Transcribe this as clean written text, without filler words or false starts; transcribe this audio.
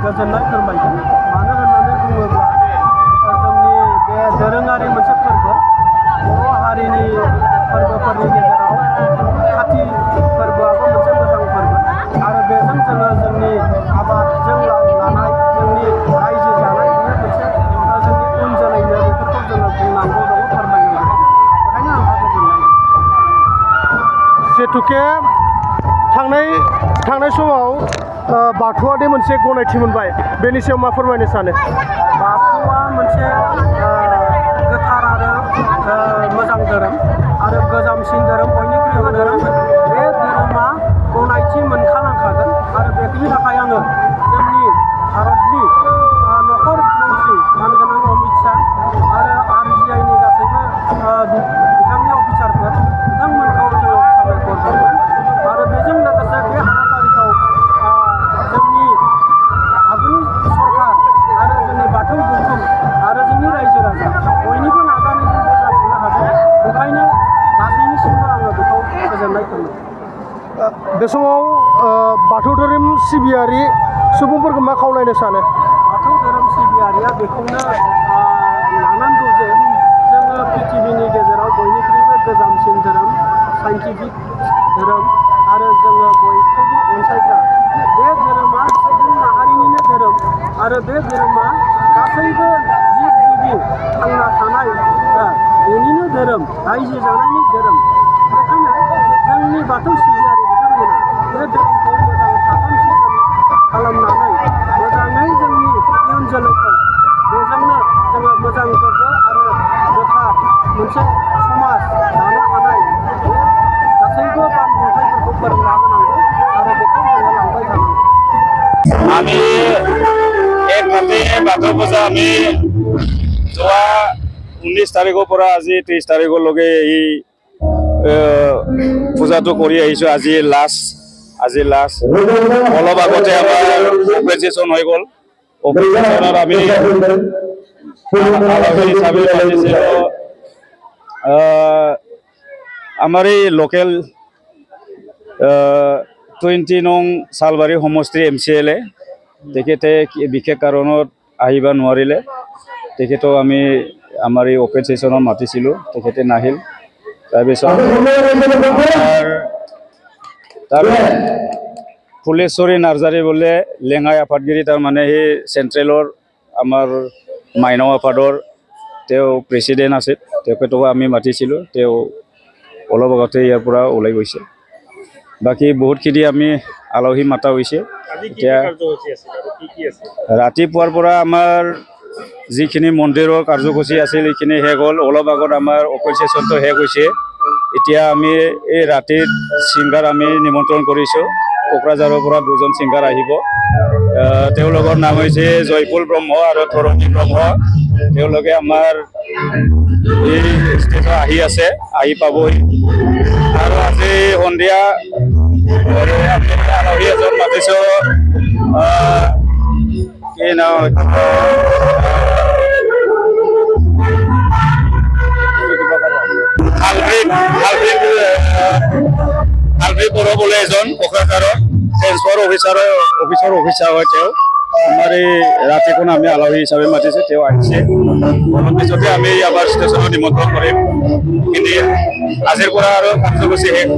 गोजोननाय फोरमायगोन। मानो होननानै बुङोब्ला जोंनि बे दोरोङारि मोनसे फोरबो बर' हारिनि फोरबोफोरनि गेजेराव खाथि फोरबोआबो मोनसे मोजां फोरबो आरो बेजों जोङो जोंनि आबादजों लानाय जोंनि रायजो जानाय बेयो मोनसे जोंनि उन जोलैनो बेफोरखौ जोङो बुंनांगौ दङ, फोरमायनो दङ। ओंखायनो आंहा गोजोननाय। जिहेथुके थांनाय समाव बाथौआदि मोनसे गनायथि मोनबाय, बेनि सायाव मा फोरमायनो सानो? बाथौआ मोनसे गोथार आरो मोजां धोरोम आरो गोजामसिन धोरोम, बयनिख्रुइबो धोरोम। बे धोरोमा गनायथि मोनखानांखागोन आरो बेनि थाखाय आङो जोंनि भारतनि नखर मन्त्रि मानगोनां अमित शाह आरो RGIनि गासैबो बिथांनि अफिसारफोर बिथांमोनखौ जोङो साबायखर बावगोन आरो बेजों लोगोसे बे हाबाफारिखौ जोंनि आगुनि सरकार आरो जोंनि बाथौ गौथुम आरो जोंनि रायजो राजा बयनिबो नाजानायजों बे जाफुंनो हादों। बेखायनो गासैनिसिमबो आङो बेखौ गोजोननाय फोरमायो। बे समाव बाथौ धोरोम सिबियारि सुबुंफोरखौ मा खावलायनो सानो? बाथौ धोरोम सिबियारिया बेखौनो लानांगौ जे जोङो पृथिबिनि गेजेराव बयनिख्रुइबो गोजामसिन धोरोम, साइन्टिफिक धोरोम आरो जोङो बयखौबो अनसायग्रा बे धोरोमा सुबुं माहारिनिनो धोरोम आरो बे धोरोमा गासैबो जिब जिबि थांना थानाय बेनिनो धोरोम, रायजो जानायनि धोरोम। बेखायनो जोंनि बाथौ सिबियारि बिथांमोना बे धोरोमखौ मोजां साखोन सिखोन खालामनानै मोजाङै जोंनि इयुन जोलैखौ बेजोंनो जोङो मोजां गोग्गो आरो गोथार मोनसे समाज दानो हानाय बे गासैबो बानबुंथाइफोरखौ फोरोंना होनांगौ आरो बेखौ जोङो लांबाय थानांगौ। আমি এক ৰাতি বাথৌ পূজা আমি যোৱা 19 তাৰিখৰ পৰা আজি 30 তাৰিখলৈকে এই পূজাটো কৰি আহিছোঁ। আজি লাষ্ট অলপ আগতে আমাৰ অপেৰেশ্যন হৈ গ'ল। অপেৰেশ্যনত আমি আলহী হিচাপে মাতিছিলোঁ আমাৰ এই লোকেল 20 নং চালবাৰী সমষ্টিৰ MCLA। তেখেতে বিশেষ কাৰণত আহিব নোৱাৰিলে। তেখেতক আমি আমাৰ এই অপেন ছেশ্যনত মাতিছিলোঁ, তেখেতে নাহিল। তাৰপিছত ফুলেশ্বৰী নাৰ্জাৰী বোলে লেঙাই আফাদগিৰি, তাৰমানে সেই চেণ্ট্ৰেলৰ আমাৰ মাইনাও আফাদৰ তেওঁ প্ৰেছিডেণ্ট আছিল, তেখেতকো আমি মাতিছিলোঁ। তেওঁ অলপ আগতে ইয়াৰ পৰা ওলাই গৈছে। বাকী বহুতখিনি আমি আলহী মাতা হৈছে। এতিয়া ৰাতিপুৱাৰ পৰা আমাৰ যিখিনি মন্দিৰৰ কাৰ্যসূচী আছিল সেইখিনি শেষ হ'ল। অলপ আগত আমাৰ অপেন ছেশ্যনটো শেষ হৈছে। এতিয়া আমি এই ৰাতিৰ ছিংগাৰ আমি নিমন্ত্ৰণ কৰিছোঁ। কোকৰাঝাৰৰ পৰা 2জন ছিংগাৰ আহিব। তেওঁলোকৰ নাম হৈছে জয়কুল ব্ৰহ্ম আৰু ধৰণী ব্ৰহ্ম। তেওঁলোকে আমাৰ এই ষ্টেজত আহি আছে, আহি পাবহি। আৰু আজি সন্ধিয়া আমি আলহী এজন মাতিছোঁ, কি নাম আলফ্ৰেড বড়ো বোলে এজন কোকৰাঝাৰৰ ট্ৰেন্সপ'ৰ্ট অফিচাৰ হয় তেওঁ। আমাৰ এই ৰাতিখন আমি আলহী হিচাপে মাতিছোঁ, তেওঁ আহিছে। অলপ পিছতে আমি আমাৰ ষ্টেচনত নিমন্ত্ৰণ কৰিম। কিন্তু আজিৰ পৰা আৰু কাৰ্যসূচী শেষ।